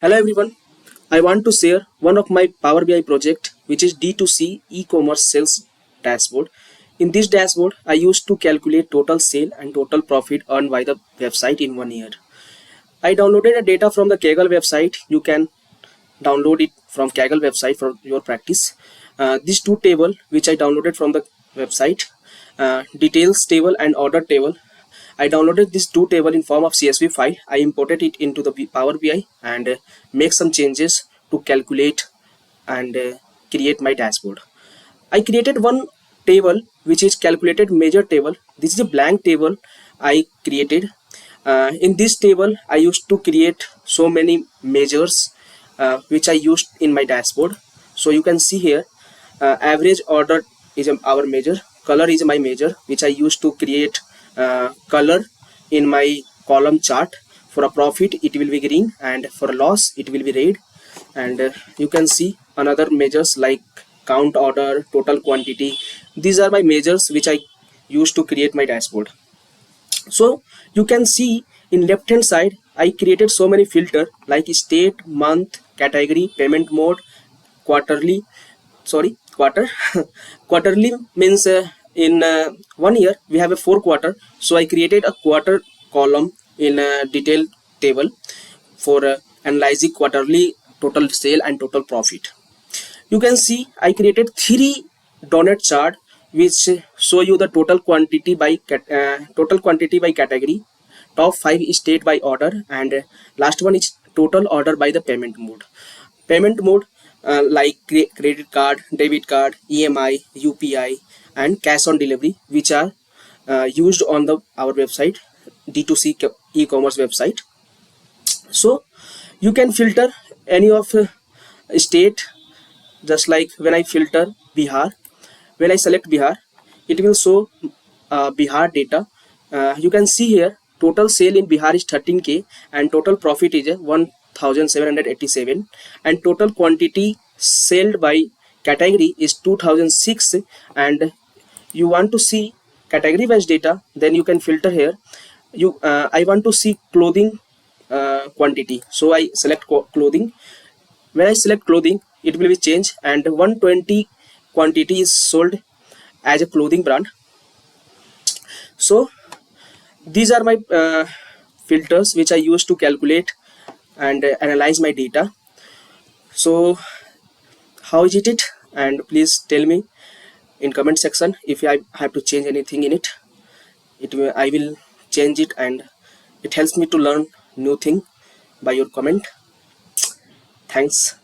Hello everyone. I want to share one of my Power BI project which is D2C e-commerce sales dashboard. In this dashboard, I used to calculate total sale and total profit earned by the website in 1 year. I downloaded the data from the Kaggle website. You can download it from Kaggle website for your practice. These two table which I downloaded from the website, details table and order table. I downloaded these two table in form of CSV file. I imported it into the Power BI and make some changes to calculate and create my dashboard. I created one table which is calculated measure table. This is a blank table I created. In this table, I used to create so many measures which I used in my dashboard. So you can see here, average order is our measure, color is my measure, which I used to create color in my column chart. For a profit, it will be green, and for a loss, it will be red. And you can see another measures like count order, total quantity. These are my measures which I use to create my dashboard. So you can see in left hand side I created so many filter like state, month, category, payment mode, quarterly, sorry, quarter. Quarterly means in 1 year we have a 4 quarter, so I created a quarter column in a detail table for analyzing quarterly total sale and total profit. You can see I created three donut chart which show you the total quantity by category, top 5 is state by order, and last one is total order by the payment mode. Payment mode like credit card, debit card, EMI, UPI and cash on delivery, which are used on the our website, D2C e-commerce website. So you can filter any of state, just like when I filter Bihar. When I select Bihar, it will show Bihar data. You can see here total sale in Bihar is 13k and total profit is 1787, and total quantity sold by category is 2006. And you want to see category wise data, then you can filter here. I want to see clothing quantity, so I select clothing. When I select clothing, it will be changed, and 120 quantity is sold as a clothing brand. So these are my filters which I use to calculate and analyze my data. So how is it? And please tell me in comment section if I have to change anything in it. I will change it, and it helps me to learn new thing by your comment. Thanks.